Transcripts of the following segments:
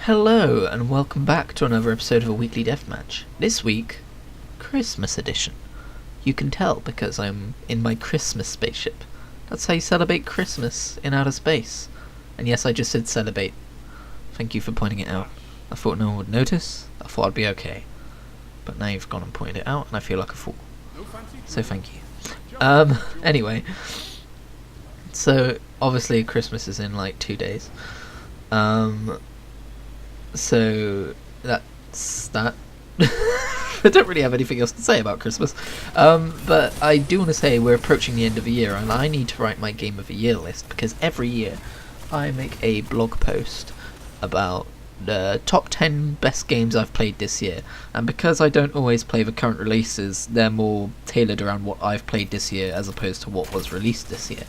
Hello, and welcome back to another episode of a weekly Deathmatch. This week, Christmas edition. You can tell because I'm in my Christmas spaceship. That's how you celebrate Christmas in outer space. And yes, I just said celebrate. Thank you for pointing it out. I thought no one would notice. I thought I'd be okay. But now you've gone and pointed it out, and I feel like a fool. So thank you. Anyway. So, obviously Christmas is in like 2 days. So that's that. I don't really have anything else to say about Christmas. But I do want to say we're approaching the end of the year and I need to write my Game of the Year list because every year I make a blog post about the top 10 best games I've played this year. And because I don't always play the current releases, they're more tailored around what I've played this year as opposed to what was released this year.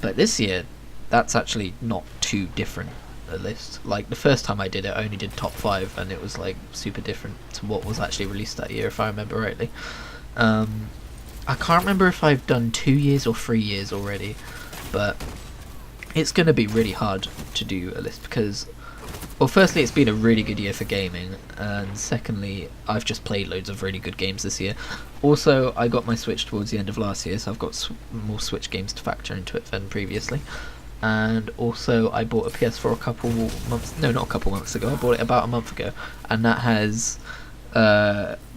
But this year, that's actually not too different. A list. Like the first time I did it, I only did top 5 and it was like super different to what was actually released that year if I remember rightly. I can't remember if I've done 2 years or 3 years already, but it's going to be really hard to do a list because, well, firstly it's been a really good year for gaming, and secondly I've just played loads of really good games this year. Also, I got my Switch towards the end of last year, so I've got more Switch games to factor into it than previously. And also I bought a PS4 not a couple months ago, I bought it about a month ago, and that has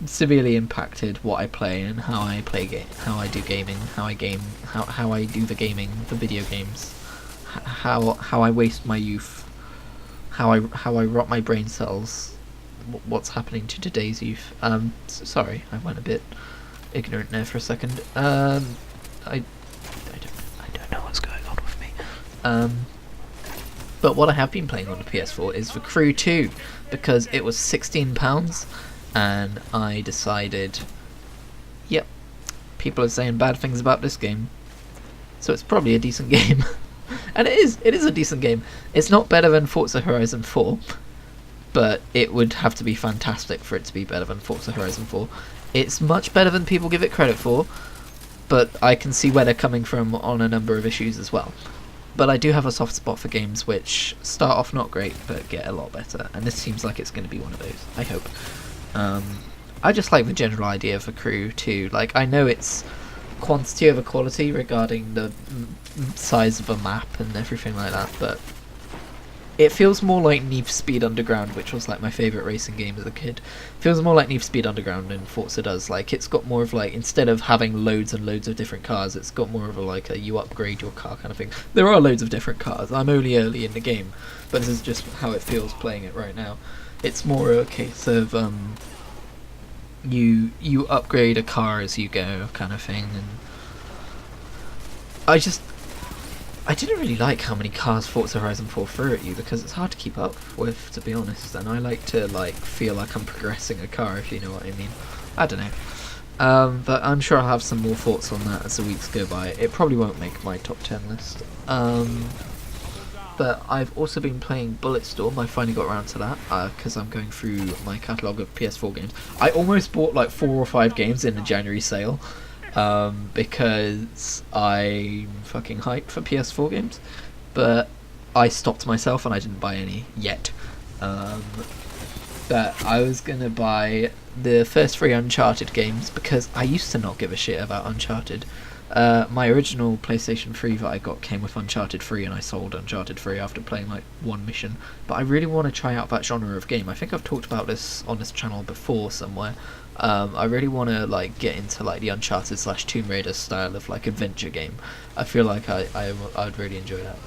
severely impacted what I play and how I play how I do gaming, how I game, how I do the video games, how I waste my youth, how I rot my brain cells, what's happening to today's youth. Sorry, I went a bit ignorant there for a second. I don't know what's going on with me. But what I have been playing on the PS4 is The Crew 2 because it was £16 and I decided, yep, people are saying bad things about this game, so it's probably a decent game. And it is a decent game. It's not better than Forza Horizon 4, but it would have to be fantastic for it to be better than Forza Horizon 4. It's much better than people give it credit for, but I can see where they're coming from on a number of issues as well. But I do have a soft spot for games which start off not great but get a lot better, and this seems like it's going to be one of those, I hope. I just like the general idea of The Crew too. Like, I know it's quantity over quality regarding the size of a map and everything like that, but it feels more like Need for Speed Underground, which was like my favourite racing game as a kid. It feels more like Need for Speed Underground than Forza does. Like, it's got more of like, instead of having loads and loads of different cars, it's got more of a like a you upgrade your car kind of thing. There are loads of different cars. I'm only early in the game, but this is just how it feels playing it right now. It's more a case of you upgrade a car as you go kind of thing, and I didn't really like how many cars Forza Horizon 4 threw at you because it's hard to keep up with, to be honest, and I like to like feel like I'm progressing a car, if you know what I mean. I don't know. But I'm sure I'll have some more thoughts on that as the weeks go by. It probably won't make my top 10 list. But I've also been playing Bulletstorm. I finally got around to that because I'm going through my catalogue of PS4 games. I almost bought like 4 or 5 games in the January sale. Because I'm fucking hyped for PS4 games, but I stopped myself and I didn't buy any yet. But I was gonna buy the first 3 Uncharted games because I used to not give a shit about Uncharted. My original PlayStation 3 that I got came with Uncharted 3 and I sold Uncharted 3 after playing like 1 mission. But I really want to try out that genre of game. I think I've talked about this on this channel before somewhere. I really want to like get into like the Uncharted / Tomb Raider style of like adventure game. I feel like I'd really enjoy that.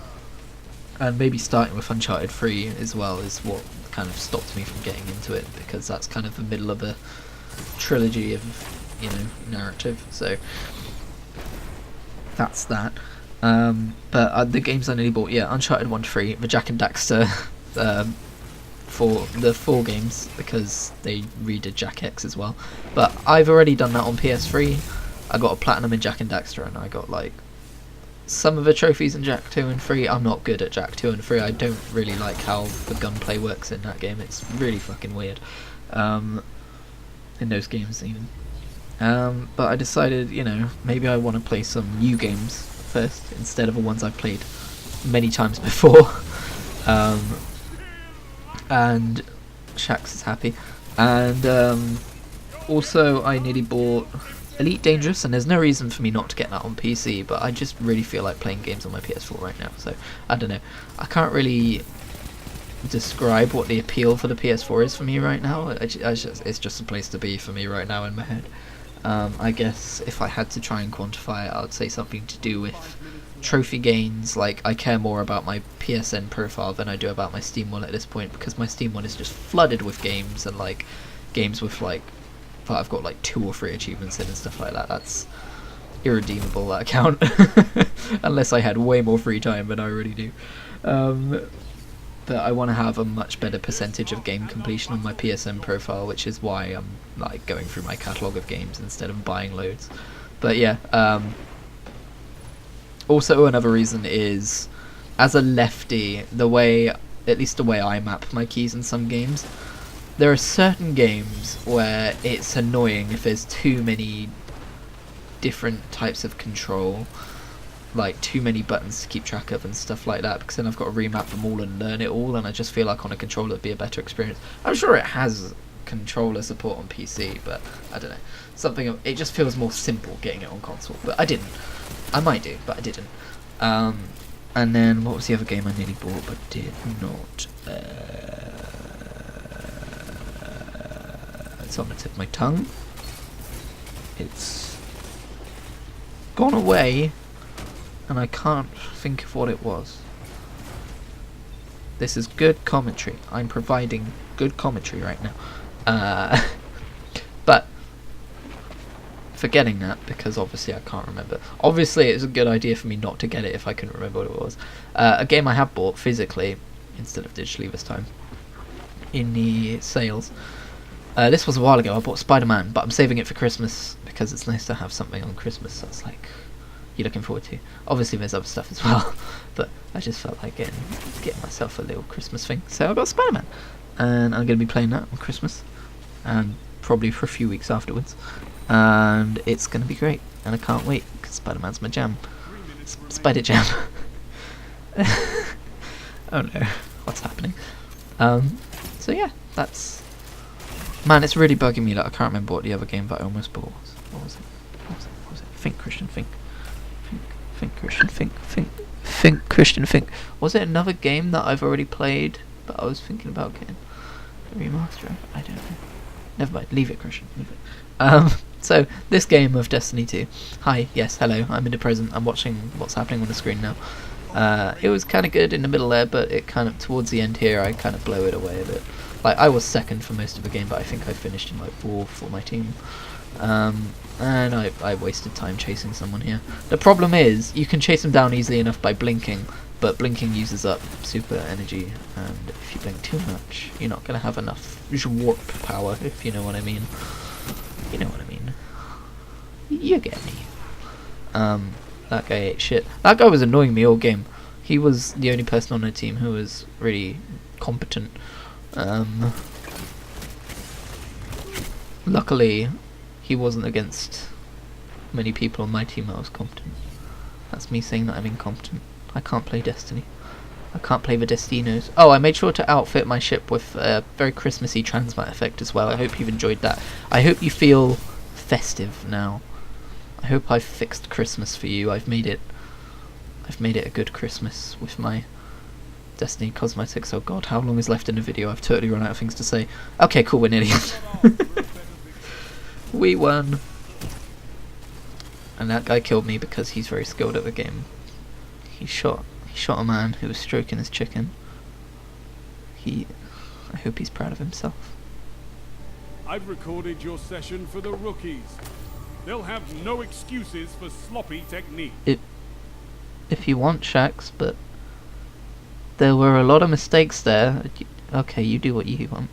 And maybe starting with Uncharted 3 as well is what kind of stopped me from getting into it, because that's kind of the middle of a trilogy of, you know, narrative. So that's that. But the games I nearly bought, yeah, Uncharted 1 to 3, the Jak and Daxter for the 4 games, because they redid Jak X as well. But I've already done that on PS3. I got a platinum in Jak and Daxter, and I got like some of the trophies in Jak 2 and 3. I'm not good at Jak 2 and 3. I don't really like how the gunplay works in that game. It's really fucking weird. In those games even. But I decided, you know, maybe I want to play some new games first instead of the ones I've played many times before. and Shax is happy. And also, I nearly bought Elite Dangerous, and there's no reason for me not to get that on PC, but I just really feel like playing games on my PS4 right now, so I don't know. I can't really describe what the appeal for the PS4 is for me right now. It's just a place to be for me right now in my head. I guess if I had to try and quantify it, I would say something to do with trophy gains. Like, I care more about my PSN profile than I do about my Steam one at this point, because my Steam one is just flooded with games, and like games with like I've got like 2 or 3 achievements in and stuff like that. That's irredeemable, that account. Unless I had way more free time than I already do. But I want to have a much better percentage of game completion on my PSN profile, which is why I'm like going through my catalogue of games instead of buying loads. But yeah, also another reason is, as a lefty, at least the way I map my keys in some games, there are certain games where it's annoying if there's too many different types of control, like too many buttons to keep track of and stuff like that, because then I've got to remap them all and learn it all, and I just feel like on a controller it'd be a better experience. I'm sure it has controller support on PC, but I don't know. It just feels more simple getting it on console, but I didn't. I might do, but I didn't. And then what was the other game I nearly bought but did not? It's on the tip of my tongue. It's gone away, and I can't think of what it was. This is good commentary. I'm providing good commentary right now. But forgetting that, because obviously I can't remember. Obviously it's a good idea for me not to get it if I couldn't remember what it was. A game I have bought physically instead of digitally this time in the sales. This was a while ago. I bought Spider-Man, but I'm saving it for Christmas because it's nice to have something on Christmas that's like you're looking forward to. Obviously there's other stuff as well, but I just felt like getting myself a little Christmas thing. So I got Spider-Man, and I'm going to be playing that on Christmas, and probably for a few weeks afterwards, and it's going to be great, and I can't wait because Spider-Man's my jam. Spider Jam. Oh no, what's happening? So yeah, that's... Man, it's really bugging me that I can't remember what the other game that I almost bought was. What was it? Think, Christian, think. Think, Christian, think. Think, Christian, think. Was it another game that I've already played, but I was thinking about getting a remaster? I don't know. Never mind. Leave it, Christian. Leave it. So, this game of Destiny 2. Hi, yes, hello. I'm in the present. I'm watching what's happening on the screen now. It was kind of good in the middle there, but it kind of, towards the end here, I kind of blow it away a bit. Like, I was second for most of the game, but I think I finished in like 4th for my team. And I wasted time chasing someone here. The problem is, you can chase them down easily enough by blinking, but blinking uses up super energy, and if you blink too much, you're not going to have enough warp power, if you know what I mean. You know what I mean. You get me. That guy ate shit. That guy was annoying me all game. He was the only person on the team who was really competent. Luckily, he wasn't against many people on my team that was competent. That's me saying that I'm incompetent. I can't play Destiny. I can't play the Destinos. Oh, I made sure to outfit my ship with a very Christmassy transmat effect as well. I hope you've enjoyed that. I hope you feel festive now. I hope I've fixed Christmas for you. I've made it a good Christmas with my Destiny cosmetics. Oh god, how long is left in the video? I've totally run out of things to say. Okay, cool, we're nearly We won. And that guy killed me because he's very skilled at the game. He shot a man who was stroking his chicken. I hope he's proud of himself. I've recorded your session for the rookies. They'll have no excuses for sloppy technique. If you want, Shax, but there were a lot of mistakes there. Okay, you do what you want.